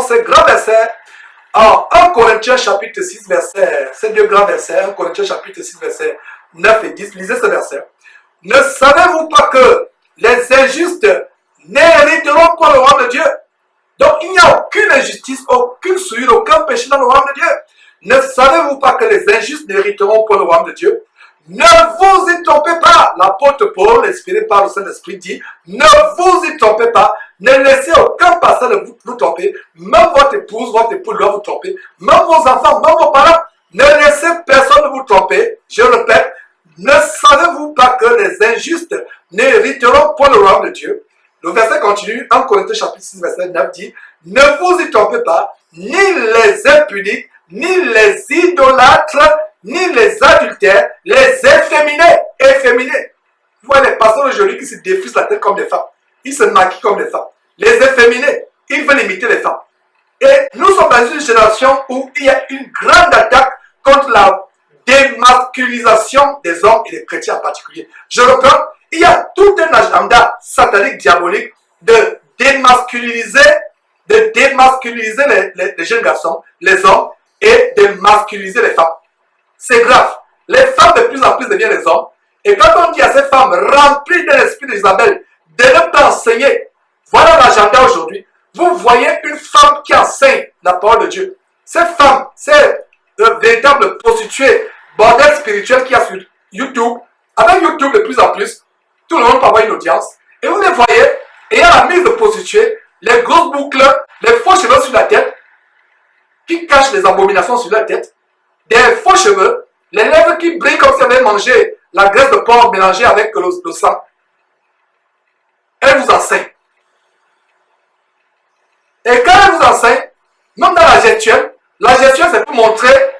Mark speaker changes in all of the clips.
Speaker 1: ces grands versets, en 1 Corinthiens chapitre 6, ces deux grands versets, 1 Corinthiens chapitre 6, versets 9 et 10, lisez ce verset. Ne savez-vous pas que les injustes n'hériteront pas le royaume de Dieu? Donc il n'y a aucune injustice, aucune souillure, aucun péché dans le royaume de Dieu. Ne savez-vous pas que les injustes n'hériteront pas le royaume de Dieu? Ne vous y trompez pas. L'apôtre Paul, inspiré par le Saint-Esprit, dit, ne vous y trompez pas. Ne laissez aucun passage vous tromper. Même votre épouse doit vous tromper. Même vos enfants, même vos parents. Ne laissez personne vous tromper. Je répète, ne savez-vous pas que les injustes n'hériteront pas le royaume de Dieu? Le verset continue, 1 Corinthiens chapitre 6, verset 9 dit, ne vous y trompez pas, ni les impudiques, ni les idolâtres, ni les adultères, les efféminés. Vous voyez les pasteurs aujourd'hui qui se défrisent la tête comme des femmes. Ils se maquillent comme des femmes. Les efféminés, ils veulent imiter les femmes. Et nous sommes dans une génération où il y a une grande attaque contre la démasculisation des hommes et des chrétiens en particulier. Je reprends, il y a tout un agenda satanique, diabolique de démasculiniser les jeunes garçons, les hommes, et de masculiniser les femmes. C'est grave. Les femmes de plus en plus deviennent les hommes. Et quand on dit à ces femmes remplies de l'esprit d'Isabelle de ne pas enseigner, voilà l'agenda aujourd'hui. Vous voyez une femme qui enseigne la parole de Dieu. Cette femme, c'est le véritable prostituée, bordel spirituel qu'il y a sur YouTube. Avec YouTube de plus en plus, tout le monde peut avoir une audience. Et vous les voyez, ayant la mise de prostituée, les grosses boucles, les faux cheveux sur la tête, qui cachent les abominations sur la tête, des faux cheveux, les lèvres qui brillent comme si elles avaient mangé la graisse de porc mélangée avec le sang. Elle vous enseigne. Et quand elle vous enseigne, même dans la gestuelle c'est pour montrer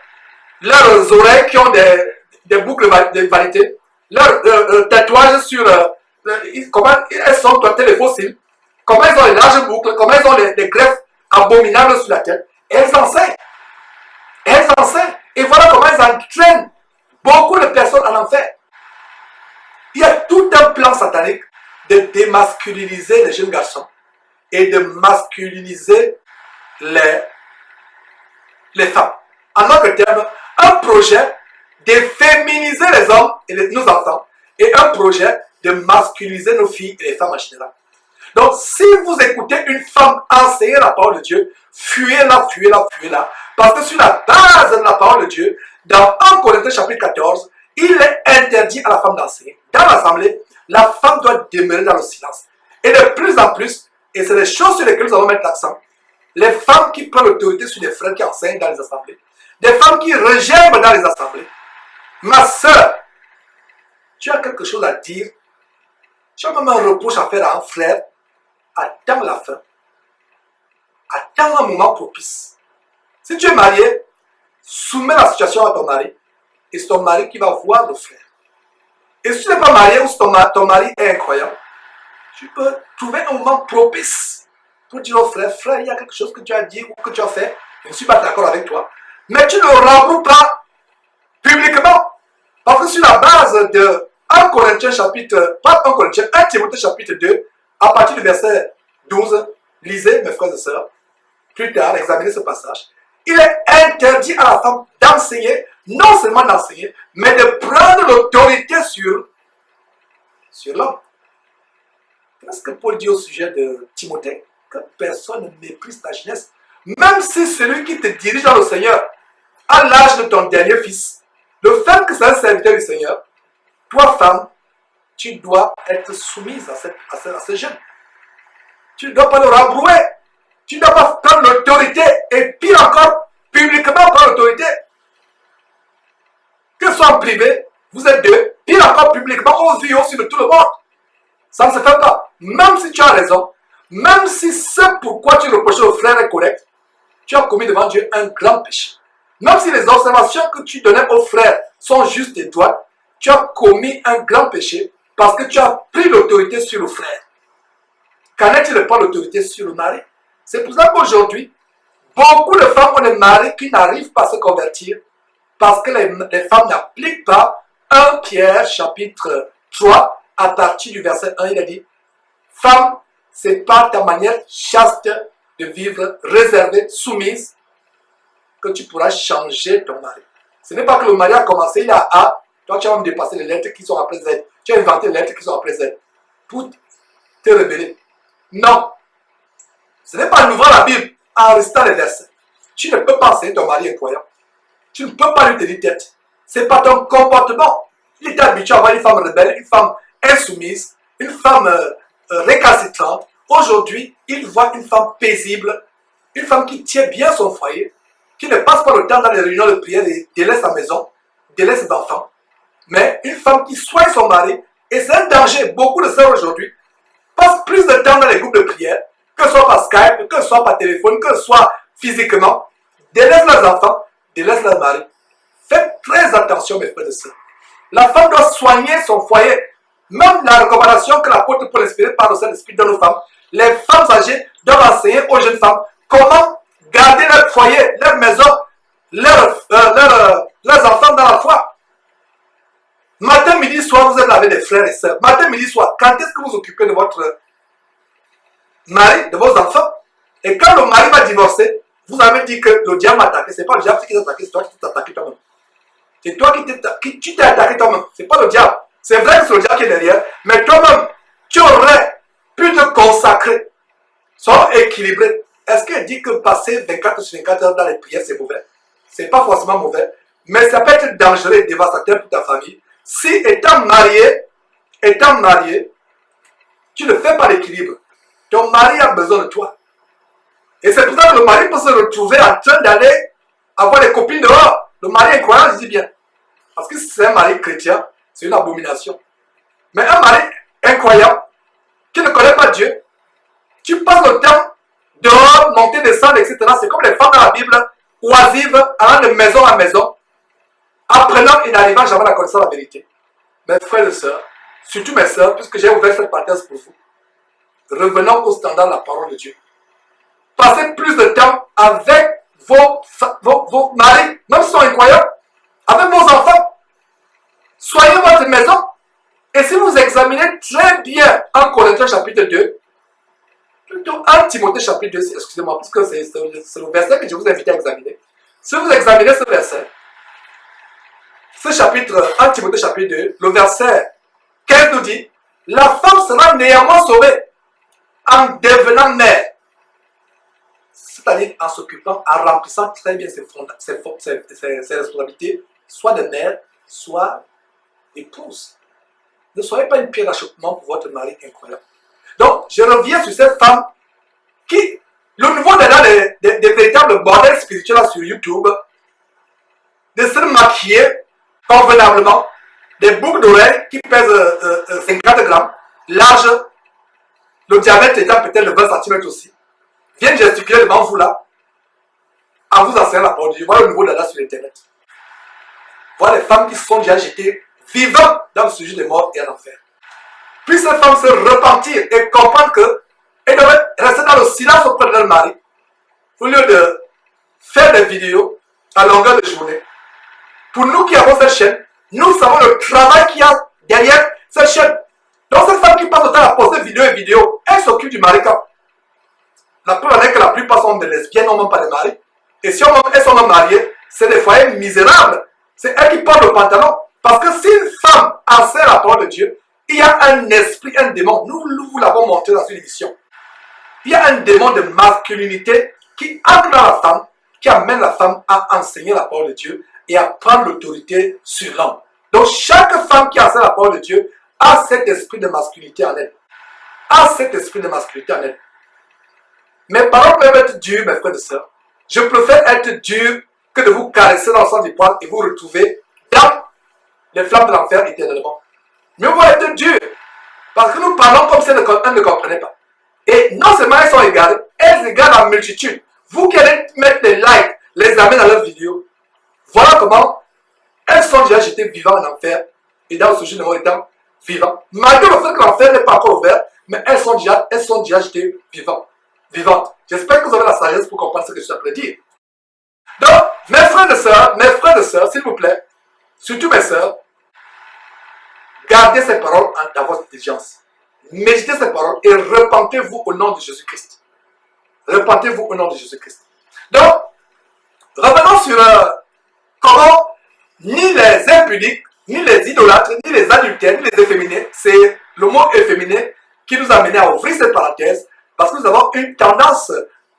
Speaker 1: leurs oreilles qui ont des boucles de vanité, leurs tatouages sur comment elles sont doigtées les fossiles, comment elles ont les larges boucles, comment elles ont des greffes abominables sur la tête. Et elles enseignent. Et voilà comment elles entraînent beaucoup de personnes en enfer. Il y a tout un plan satanique de démasculiniser les jeunes garçons et de masculiniser les femmes. En d'autres termes, un projet de féminiser les hommes et nos enfants et un projet de masculiniser nos filles et les femmes en général. Donc, si vous écoutez une femme enseigner la parole de Dieu, fuyez-la. Parce que sur la base de la parole de Dieu, dans 1 Corinthiens chapitre 14, il est interdit à la femme d'enseigner. Dans l'assemblée, la femme doit demeurer dans le silence. Et de plus en plus, et c'est les choses sur lesquelles nous allons mettre l'accent, les femmes qui prennent l'autorité sur les frères qui enseignent dans les assemblées, des femmes qui regerment dans les assemblées. Ma soeur, tu as quelque chose à dire, tu as même un reproche à faire à un frère, attends la fin. Attends un moment propice. Si tu es marié, soumets la situation à ton mari. Et c'est ton mari qui va voir le frère. Et si tu n'es pas marié ou si ton mari est incroyant, tu peux trouver un moment propice pour dire au frère, frère, il y a quelque chose que tu as dit ou que tu as fait, je ne suis pas d'accord avec toi. Mais tu ne remboursses pas publiquement. Parce que sur la base de 1 Corinthiens chapitre, pas 1 Corinthiens, 1 Timothée chapitre 2, à partir du verset 12, lisez mes frères et sœurs, plus tard, examinez ce passage. Il est interdit à la femme d'enseigner, non seulement d'enseigner, mais de prendre l'autorité sur l'homme. Qu'est-ce que Paul dit au sujet de Timothée? Que personne ne méprise ta jeunesse. Même si celui qui te dirige dans le Seigneur, à l'âge de ton dernier fils, le fait que c'est un serviteur du Seigneur, toi, femme, tu dois être soumise à ce jeune. Tu ne dois pas le rembrouer. Tu ne dois pas prendre l'autorité et pire encore, publiquement prendre l'autorité. Que ce soit en privé, vous êtes deux, pire encore publiquement, aux yeux aussi de tout le monde. Ça ne se fait pas. Même si tu as raison, même si ce pourquoi tu reproches au frère est correct, tu as commis devant Dieu un grand péché. Même si les observations que tu donnais au frère sont justes et droites, tu as commis un grand péché parce que tu as pris l'autorité sur le frère. Qu'en est-il de prendre l'autorité sur le mari? C'est pour ça qu'aujourd'hui, beaucoup de femmes ont des maris qui n'arrivent pas à se convertir parce que les femmes n'appliquent pas 1 Pierre chapitre 3 à partir du verset 1, il a dit, femme, c'est par ta manière chaste de vivre réservée, soumise, que tu pourras changer ton mari. Ce n'est pas que le mari a commencé, il a A, toi tu as même dépassé les lettres qui sont après Z. Tu as inventé les lettres qui sont après Z pour te rebeller. Non. Ce n'est pas en ouvrant la Bible, en restant les versets. Tu ne peux pas enseigner ton mari incroyant. Tu ne peux pas lui tenir tête. Ce n'est pas ton comportement. Il est habitué à avoir une femme rebelle, une femme insoumise, une femme récalcitrante. Aujourd'hui, il voit une femme paisible, une femme qui tient bien son foyer, qui ne passe pas le temps dans les réunions de prière et délaisse sa maison, délaisse ses enfants. Mais une femme qui soigne son mari, et c'est un danger. Beaucoup de sœurs aujourd'hui passent plus de temps dans les groupes de prière, que ce soit par Skype, que ce soit par téléphone, que ce soit physiquement, délaissent leurs enfants, délaissent leur mari. Faites très attention, mes frères et sœurs. La femme doit soigner son foyer. Même la recommandation que l'apôtre Paul inspiré par le Saint-Esprit donne aux femmes, les femmes âgées doivent enseigner aux jeunes femmes comment garder leur foyer, leur maison, leurs enfants dans la foi. Matin, midi, soir, vous êtes avec des frères et sœurs. Matin, midi, soir, quand est-ce que vous vous occupez de votre mari, de vos enfants? Et quand le mari va divorcer, vous avez dit que le diable m'a attaqué. Ce n'est pas le diable qui t'a attaqué, c'est toi qui t'es attaqué toi-même. C'est toi qui tu t'es attaqué toi-même. Ce n'est pas le diable. C'est vrai que c'est le diable qui est derrière, mais toi-même, tu aurais pu te consacrer. Sois équilibré. Est-ce qu'elle dit que passer 24 sur 24 heures dans les prières, c'est mauvais? Ce n'est pas forcément mauvais, mais ça peut être dangereux et dévastateur pour ta famille. Si étant marié, tu ne fais pas l'équilibre. Ton mari a besoin de toi. Et c'est pour ça que le mari peut se retrouver en train d'aller avoir des copines dehors. Le mari est croyant, je dis bien. Parce que si c'est un mari chrétien, c'est une abomination. Mais un mari incroyant, qui ne connaît pas Dieu, tu passes le temps dehors, monter, descendre, etc. C'est comme les femmes dans la Bible, oisives, allant de maison en maison, apprenant et n'arrivant jamais à la connaissance de la vérité. Mes frères et sœurs, surtout mes sœurs, puisque j'ai ouvert cette parenthèse pour vous, revenons au standard de la parole de Dieu. Passez plus de temps avec vos maris, même si sont incroyants, avec vos enfants. Soyez votre maison. Et si vous examinez très bien 1 Corinthiens chapitre 2, plutôt 1 Timothée chapitre 2, excusez-moi, parce que c'est le verset que je vous invite à examiner. Si vous examinez ce verset, ce chapitre 1 Timothée chapitre 2, le verset 15 nous dit, la femme sera néanmoins sauvée en devenant mère. C'est-à-dire en s'occupant, en remplissant très bien ses responsabilités, soit de mère, soit d'épouse. Ne soyez pas une pierre d'achoppement pour votre mari incroyable. Donc, je reviens sur cette femme qui, le niveau des véritables bordels spirituels sur YouTube, de se maquiller convenablement, des boucles d'oreilles qui pèsent 50 grammes, large, le diamètre étant peut-être de 20 cm aussi, viennent gesticuler devant vous là, en vous enseignant la parole de Dieu. Voilà le niveau d'Allah sur Internet. Voilà les femmes qui se sont déjà jetées vivantes dans le sujet des morts et en enfer. Puis ces femmes se repentir et comprendre qu'elles doivent rester dans le silence auprès de leur mari, au lieu de faire des vidéos à longueur de journée. Pour nous qui avons cette chaîne, nous savons le travail qu'il y a derrière cette chaîne. Donc cette femme qui passe le temps à poster vidéo et vidéo, elle s'occupe du mari quand. La preuve est que la plupart sont des lesbiennes, n'ont même pas de mari. Et si elles sont même mariées, c'est des foyers misérables. C'est elles qui portent le pantalon. Parce que si une femme enseigne la parole de Dieu, il y a un esprit, un démon. Nous vous l'avons montré dans une émission. Il y a un démon de masculinité qui entre dans la femme, qui amène la femme à enseigner la parole de Dieu et à prendre l'autorité sur l'homme. Donc chaque femme qui enseigne la parole de Dieu a cet esprit de masculinité en elle. A cet esprit de masculinité en elle. Mes paroles peuvent être dures, mes frères et sœurs. Je préfère être dur que de vous caresser dans le sens du poil et vous retrouver dans les flammes de l'enfer éternellement. Mieux vaut être dur. Parce que nous parlons comme si elles ne comprenaient pas. Et non seulement elles sont égarées, elles égarent la multitude. Vous qui allez mettre des likes, les amener dans leurs vidéos. Voilà comment elles sont déjà jetées vivantes en enfer. Et dans le sujet de mon étant vivant. Malgré le fait que l'enfer n'est pas encore ouvert, mais elles sont déjà jetées vivantes. J'espère que vous avez la sagesse pour comprendre ce que je suis en train de dire. Donc, mes frères et sœurs, s'il vous plaît, surtout mes sœurs, gardez ces paroles dans votre intelligence. Méditez ces paroles et repentez-vous au nom de Jésus-Christ. Repentez-vous au nom de Jésus-Christ. Donc, revenons sur comment ni les impudiques, ni les idolâtres, ni les adultères, ni les efféminés, c'est le mot efféminé qui nous a amené à ouvrir cette parenthèse, parce que nous avons une tendance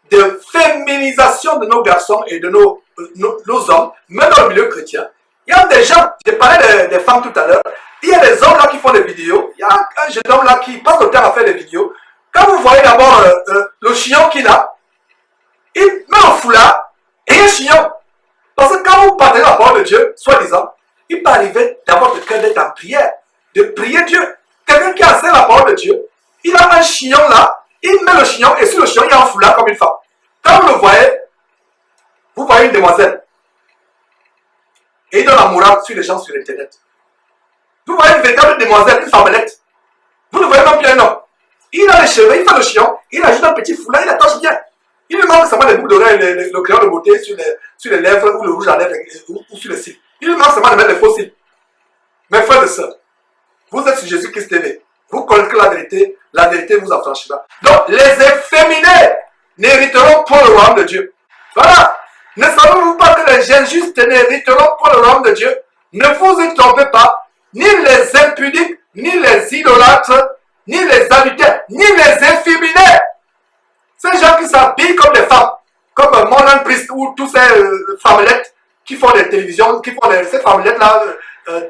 Speaker 1: de féminisation de nos garçons et de nos hommes, même dans le milieu chrétien. Il y a des gens, j'ai parlé des femmes tout à l'heure, il y a des hommes là qui font des vidéos, il y a un jeune homme là qui passe le temps à faire des vidéos. Quand vous voyez d'abord le chignon qu'il a, il met un foulard et un chignon. Parce que quand vous partagez la parole de Dieu, soi-disant, il peut arriver d'abord d'être en prière, de prier Dieu. Quelqu'un qui enseigne la parole de Dieu, il a un chignon là, il met le chignon et sur le chignon, il y a un foulard comme une femme. Quand vous le voyez, vous voyez une demoiselle. Et il donne la morale sur les gens sur Internet. Vous voyez une véritable demoiselle, une femmelette. Vous ne voyez même plus un homme. Il a les cheveux, il fait le chignon, il ajoute un petit foulard, il attache bien. Il lui manque seulement des boucles d'oreilles, le crayon de beauté sur les lèvres ou le rouge à lèvres ou sur les cils. Il lui manque seulement de mettre des faux cils. Mes frères et sœurs, vous êtes sur Jésus-Christ TV. Vous connaissez la vérité vous affranchira. Donc, les efféminés n'hériteront pas le royaume de Dieu. Voilà. Ne savez-vous pas que les injustes n'hériteront pas le royaume de Dieu? Ne vous y trompez pas. Ni les impudiques, ni les idolâtres, ni les adultères, ni les efféminés. Ces gens qui s'habillent comme des femmes, comme Morgan Priest ou tous ces femmelettes qui font des télévisions, qui font ces femmelettes-là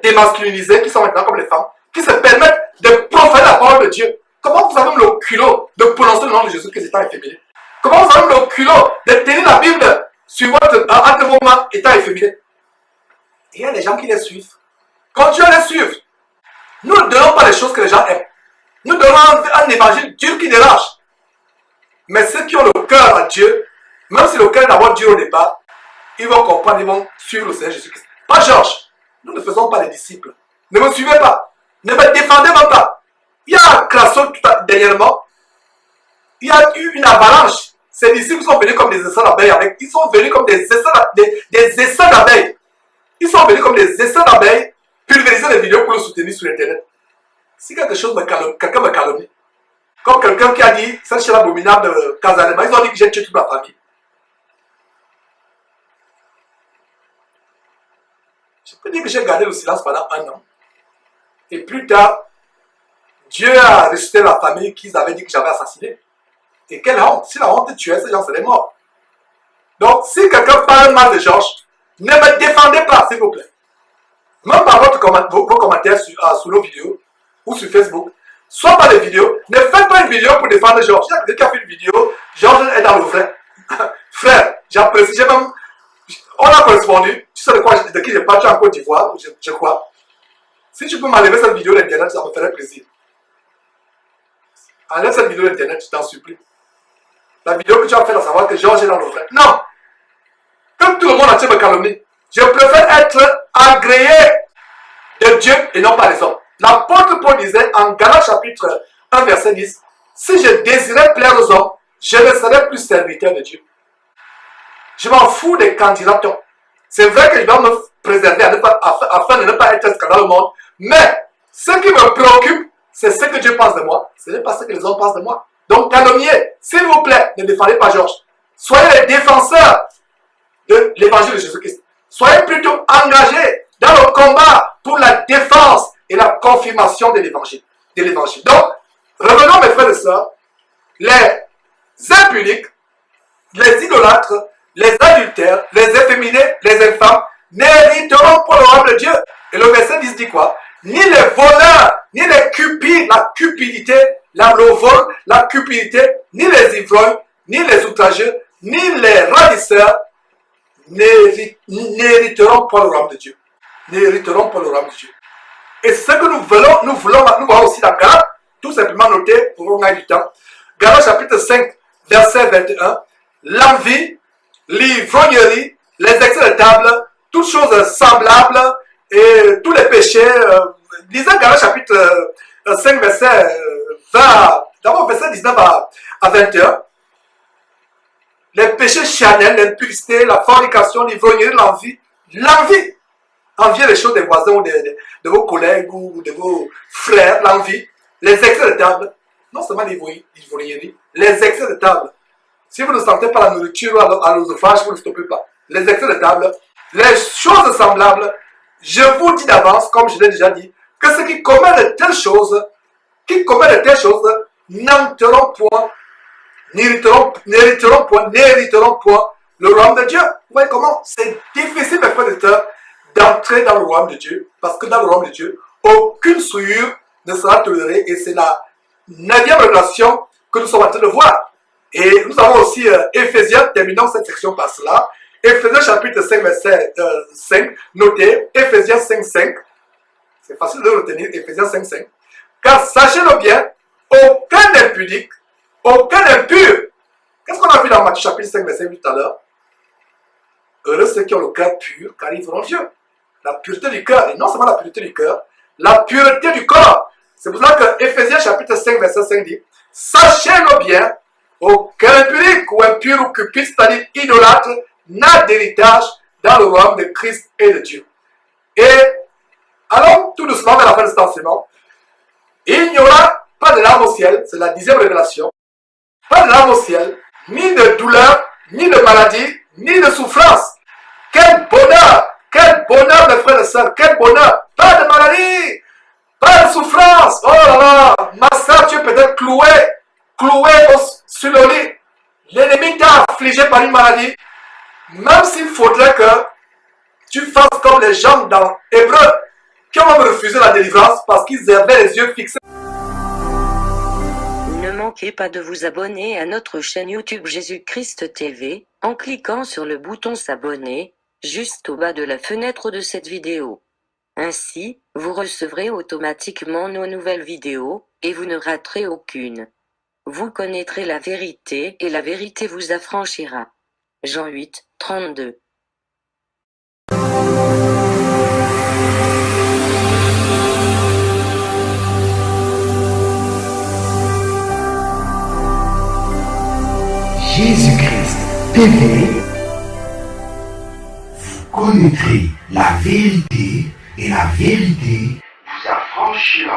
Speaker 1: démasculinisées, qui sont maintenant comme les femmes, qui se permettent de profaner la parole de Dieu. Comment vous avez le culot de prononcer le nom de Jésus qui est étant efféminé? Comment vous avez le culot de tenir la Bible sur entre vos mains étant efféminé? Et il y a des gens qui les suivent. Continuez à les suivre. Nous ne donnons pas les choses que les gens aiment. Nous donnons un évangile dur qui dérange. Mais ceux qui ont le cœur à Dieu, même si le cœur est d'abord dur au départ, ils vont comprendre, ils vont suivre le Seigneur Jésus-Christ. Pas Georges. Nous ne faisons pas les disciples. Ne me suivez pas. Ne me défendez même pas. Il y a un Crasso dernièrement. Il y a eu une avalanche. Ces disciples sont venus comme des essaims d'abeilles. Ils sont venus comme des essaims d'abeilles. Ils sont venus comme des essaims d'abeilles, pulvériser des vidéos pour le soutenir sur Internet. Si quelqu'un me calomnie, comme quelqu'un qui a dit, cette chaîne abominable de Casanema, ils ont dit que j'ai tué toute ma famille. Je peux dire que j'ai gardé le silence pendant 1 an. Et plus tard, Dieu a ressuscité la famille qu'ils avaient dit que j'avais assassinée. Et quelle honte! Si la honte tuait, ces gens seraient morts. Donc, si quelqu'un parle mal de Georges, ne me défendez pas, s'il vous plaît. Même par vos commentaires sous nos vidéos ou sur Facebook, soit par des vidéos, ne faites pas une vidéo pour défendre Georges. Il y a quelqu'un qui a fait une vidéo, Georges est dans le vrai. Frère, j'apprécie, on a correspondu, tu sais de qui je parle, tu es en Côte d'Ivoire, je crois. Si tu peux m'enlever cette vidéo d'Internet, ça me ferait plaisir. Enlève cette vidéo d'Internet, je t'en supplie. La vidéo que tu as fait, à savoir que Georges est dans le vrai. Non! Comme tout le monde entier me calomnie, je préfère être agréé de Dieu et non par les hommes. L'apôtre Paul disait en Galates chapitre 1 verset 10, si je désirais plaire aux hommes, je ne serais plus serviteur de Dieu. Je m'en fous des candidatons. C'est vrai que je dois me préserver afin de ne pas être un scandale au monde, mais ce qui me préoccupe, c'est ce que Dieu pense de moi. Ce n'est pas ce que les hommes pensent de moi. Donc calomniez, s'il vous plaît, ne défendez pas Georges. Soyez les défenseurs de l'évangile de Jésus-Christ. Soyez plutôt engagés dans le combat pour la défense et la confirmation de l'évangile. Donc, revenons mes frères et sœurs, les impudiques, les idolâtres, les adultères, les efféminés, les infâmes n'hériteront pas le royaume de Dieu. Et le verset 10 dit quoi? Ni les voleurs, ni les cupides, la cupidité, le vol, la cupidité, ni les ivrognes, ni les outrageux, ni les ravisseurs n'hériteront pas le royaume de Dieu. N'hériteront pas le royaume de Dieu. Et ce que nous voyons aussi dans Galates, tout simplement noter pour qu'on ait du temps. Galates chapitre 5, verset 21, l'envie, l'ivrognerie, les excès de table, toutes choses semblables et tous les péchés. Lisez Galates chapitre 5, verset 20, d'abord verset 19 à 21. Les péchés charnels, l'impudicité, la fornication, l'ivrognerie, l'envie. L'envie. Envier les choses des voisins ou de vos collègues ou de vos frères. L'envie. Les excès de table. Non seulement l'ivrognerie, les excès de table. Si vous ne sentez pas la nourriture à l'œsophage, vous ne stoppez pas. Les excès de table, les choses semblables, je vous dis d'avance, comme je l'ai déjà dit, que ceux qui commettent de telles choses, n'entreront point, n'hériteront point le royaume de Dieu. Vous voyez comment c'est difficile, mes frères et sœurs, d'entrer dans le royaume de Dieu, parce que dans le royaume de Dieu, aucune souillure ne sera tolérée, et c'est la 9e révélation que nous sommes en train de voir. Et nous avons aussi Éphésiens, terminons cette section par cela. Éphésiens chapitre 5, verset 5, notez, Éphésiens 5, 5. C'est facile de retenir, Éphésiens 5, 5. Car sachez-le bien, aucun impudique, aucun impur. Qu'est-ce qu'on a vu dans Matthieu chapitre 5, verset 8 tout à l'heure? Heureux ceux qui ont le cœur pur, car ils verront Dieu. La pureté du cœur, et non seulement la pureté du cœur, la pureté du corps. C'est pour ça que Éphésiens chapitre 5, verset 5 dit, sachez-le bien, aucun impudique ou impur ou cupide, c'est-à-dire idolâtre, n'a d'héritage dans le royaume de Christ et de Dieu. Et allons tout doucement vers la fin de cet enseignement. Il n'y aura pas de larmes au ciel, c'est la 10e révélation. Pas de larmes au ciel, ni de douleur, ni de maladie, ni de souffrance. Quel bonheur mes frères et sœurs, quel bonheur. Pas de maladie, pas de souffrance. Oh là là, ma soeur, tu es peut-être cloué sur le lit. L'ennemi t'a affligé par une maladie. Même s'il faudrait que tu fasses comme les gens dans Hébreu, qui ont même refusé la délivrance parce qu'ils avaient les yeux fixés.
Speaker 2: Ne manquez pas de vous abonner à notre chaîne YouTube Jésus-Christ TV, en cliquant sur le bouton s'abonner, juste au bas de la fenêtre de cette vidéo. Ainsi, vous recevrez automatiquement nos nouvelles vidéos, et vous ne raterez aucune. Vous connaîtrez la vérité, et la vérité vous affranchira. Jean 8, 32.
Speaker 3: Jésus-Christ TV, vous connaîtrez la vérité et la vérité vous affranchira.